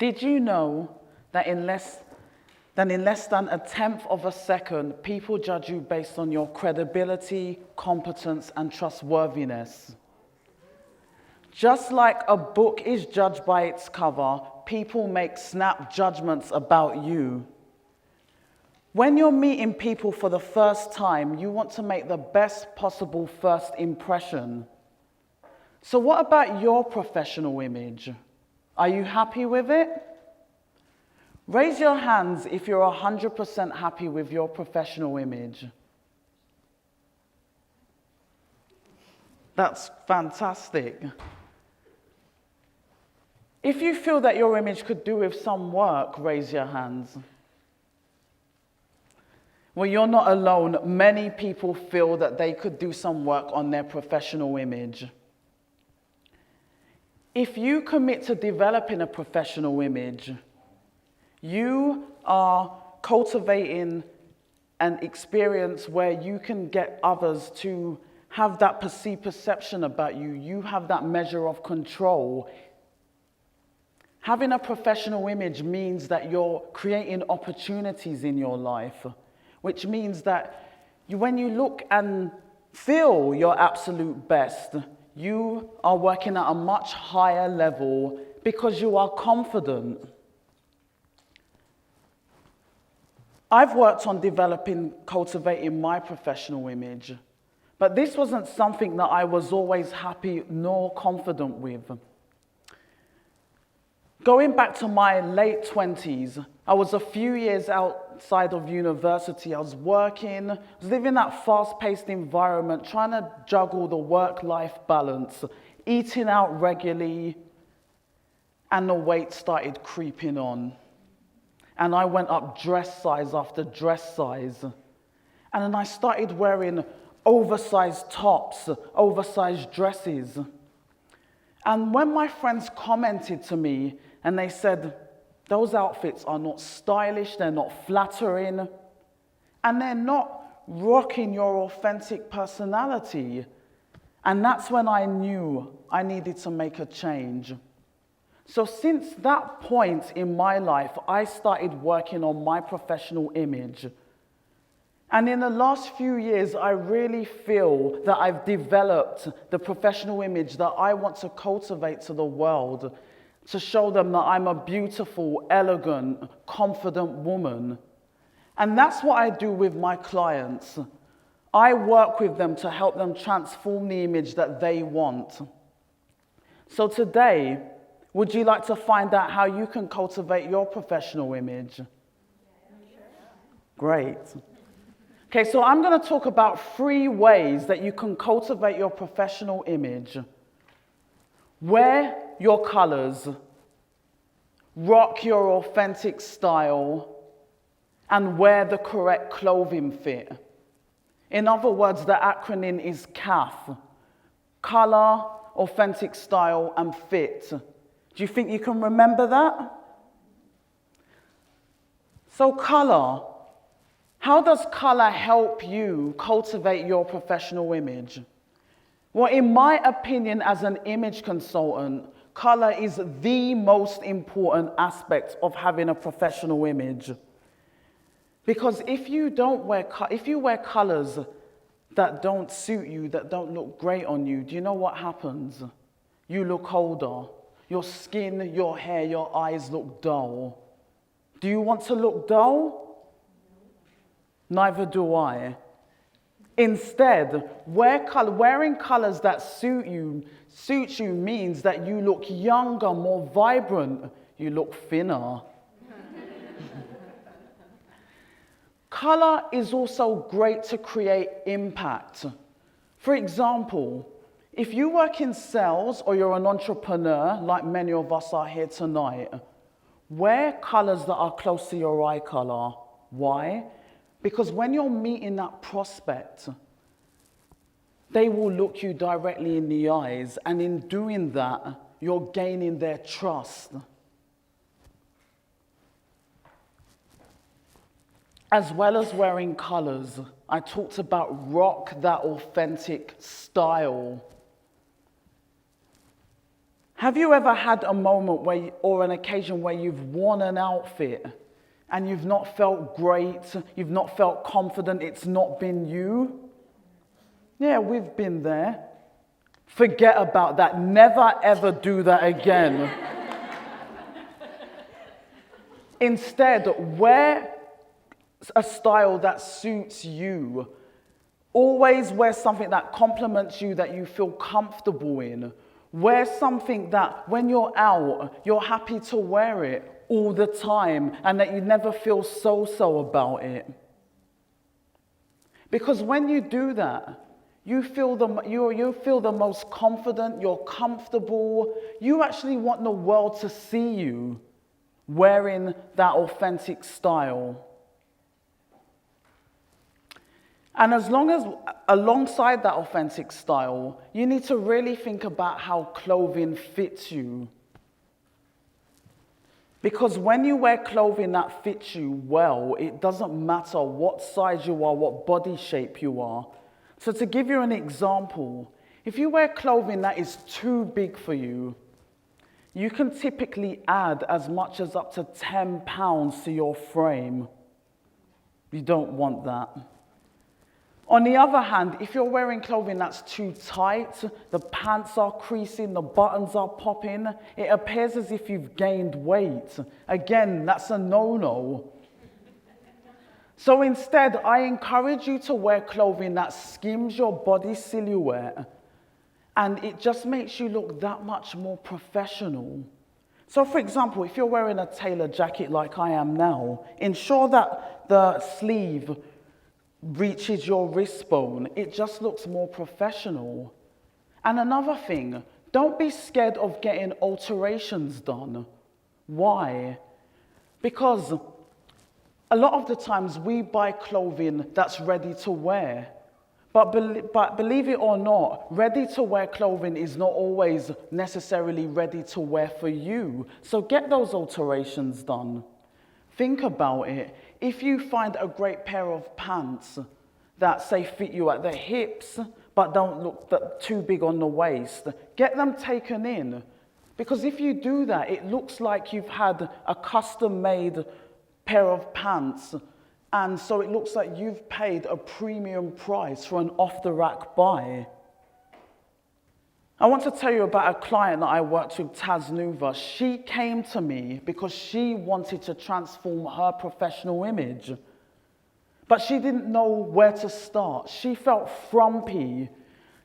Did you know that in less than a tenth of a second, people judge you based on your credibility, competence, and trustworthiness? Just like a book is judged by its cover, people make snap judgments about you. When you're meeting people for the first time, you want to make the best possible first impression. So what about your professional image? Are you happy with it? Raise your hands if you're 100% happy with your professional image. That's fantastic. If you feel that your image could do with some work, raise your hands. Well, you're not alone. Many people feel that they could do some work on their professional image. If you commit to developing a professional image, you are cultivating an experience where you can get others to have that perceived perception about you. You have that measure of control. Having a professional image means that you're creating opportunities in your life, which means that when you look and feel your absolute best, you are working at a much higher level because you are confident. I've worked on cultivating my professional image, but this wasn't something that I was always happy nor confident with. Going back to my late 20s, I was a few years outside of university. I was working, I was living in that fast-paced environment, trying to juggle the work-life balance, eating out regularly, and the weight started creeping on. And I went up dress size after dress size. And then I started wearing oversized tops, oversized dresses. And when my friends commented to me, and they said, those outfits are not stylish, they're not flattering, and they're not rocking your authentic personality. And that's when I knew I needed to make a change. So since that point in my life, I started working on my professional image. And in the last few years, I really feel that I've developed the professional image that I want to cultivate to the world, to show them that I'm a beautiful, elegant, confident woman. And that's what I do with my clients. I work with them to help them transform the image that they want. So today, would you like to find out how you can cultivate your professional image? Great. Okay, so I'm going to talk about 3 ways that you can cultivate your professional image. Wear your colors, rock your authentic style, and wear the correct clothing fit. In other words, the acronym is CAF: color, authentic style, and fit. Do you think you can remember that? So color. How does color help you cultivate your professional image? Well, in my opinion, as an image consultant, color is the most important aspect of having a professional image. Because if you wear colors that don't suit you, that don't look great on you, do you know what happens? You look older. Your skin, your hair, your eyes look dull. Do you want to look dull? Neither do I. Instead, wearing colors that suit you means that you look younger, more vibrant, you look thinner. Color is also great to create impact. For example, if you work in sales or you're an entrepreneur, like many of us are here tonight, wear colors that are close to your eye color. Why? Because when you're meeting that prospect, they will look you directly in the eyes, and in doing that, you're gaining their trust. As well as wearing colors, I talked about rock that authentic style. Have you ever had a moment or an occasion where you've worn an outfit and you've not felt great, you've not felt confident, it's not been you? Yeah, we've been there. Forget about that. Never ever do that again. Instead, wear a style that suits you. Always wear something that complements you, that you feel comfortable in. Wear something that when you're out, you're happy to wear it all the time and that you never feel so-so about it. Because when you do that, you feel the most confident, you're comfortable. You actually want the world to see you wearing that authentic style. And alongside that authentic style, you need to really think about how clothing fits you. Because when you wear clothing that fits you well, it doesn't matter what size you are, what body shape you are. So to give you an example, if you wear clothing that is too big for you, you can typically add as much as up to 10 pounds to your frame. You don't want that. On the other hand, if you're wearing clothing that's too tight, the pants are creasing, the buttons are popping, it appears as if you've gained weight. Again, that's a no-no. So instead, I encourage you to wear clothing that skims your body silhouette, and it just makes you look that much more professional. So for example, if you're wearing a tailored jacket like I am now, ensure that the sleeve reaches your wrist bone. It just looks more professional. And another thing, don't be scared of getting alterations done. Why? Because a lot of the times we buy clothing that's ready to wear. But believe it or not, ready-to-wear clothing is not always necessarily ready to wear for you. So get those alterations done. Think about it. If you find a great pair of pants that, say, fit you at the hips, but don't look too big on the waist, get them taken in. Because if you do that, it looks like you've had a custom-made pair of pants, and so it looks like you've paid a premium price for an off-the-rack buy. I want to tell you about a client that I worked with, Tasnuva. She came to me because she wanted to transform her professional image. But she didn't know where to start. She felt frumpy.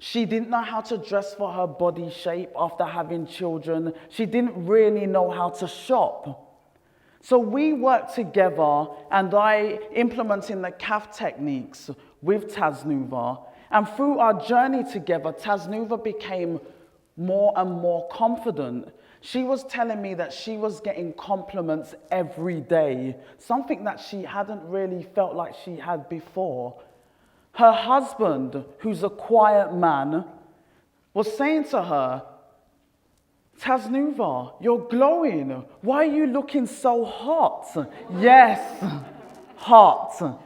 She didn't know how to dress for her body shape after having children. She didn't really know how to shop. So we worked together, and I implemented the CAF techniques with Tasnuva. And through our journey together, Tasnuva became more and more confident. She was telling me that she was getting compliments every day, something that she hadn't really felt like she had before. Her husband, who's a quiet man, was saying to her, "Tasnuva, you're glowing. Why are you looking so hot?" Yes, hot.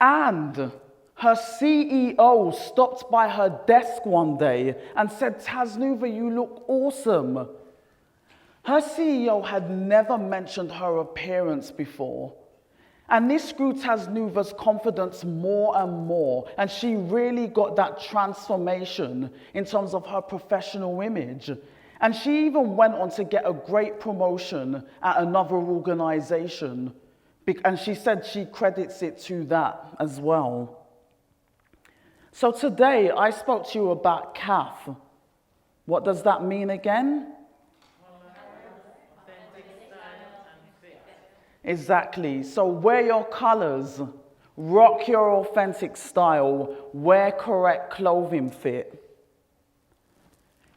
And her CEO stopped by her desk one day and said, "Tasnuva, you look awesome." Her CEO had never mentioned her appearance before. And this grew Tasnuva's confidence more and more. And she really got that transformation in terms of her professional image. And she even went on to get a great promotion at another organization. And she said she credits it to that as well. So today, I spoke to you about CAF. What does that mean again? Exactly. So wear your colors, rock your authentic style, wear correct clothing fit.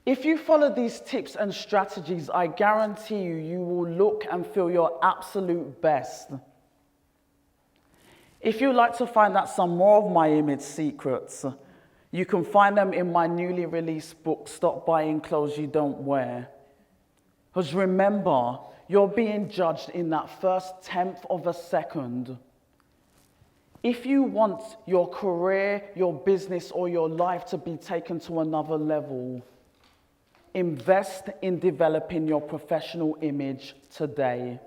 If you follow these tips and strategies, I guarantee you, you will look and feel your absolute best. If you'd like to find out some more of my image secrets, you can find them in my newly released book, Stop Buying Clothes You Don't Wear. Because remember, you're being judged in that first tenth of a second. If you want your career, your business, or your life to be taken to another level, Invest in developing your professional image today.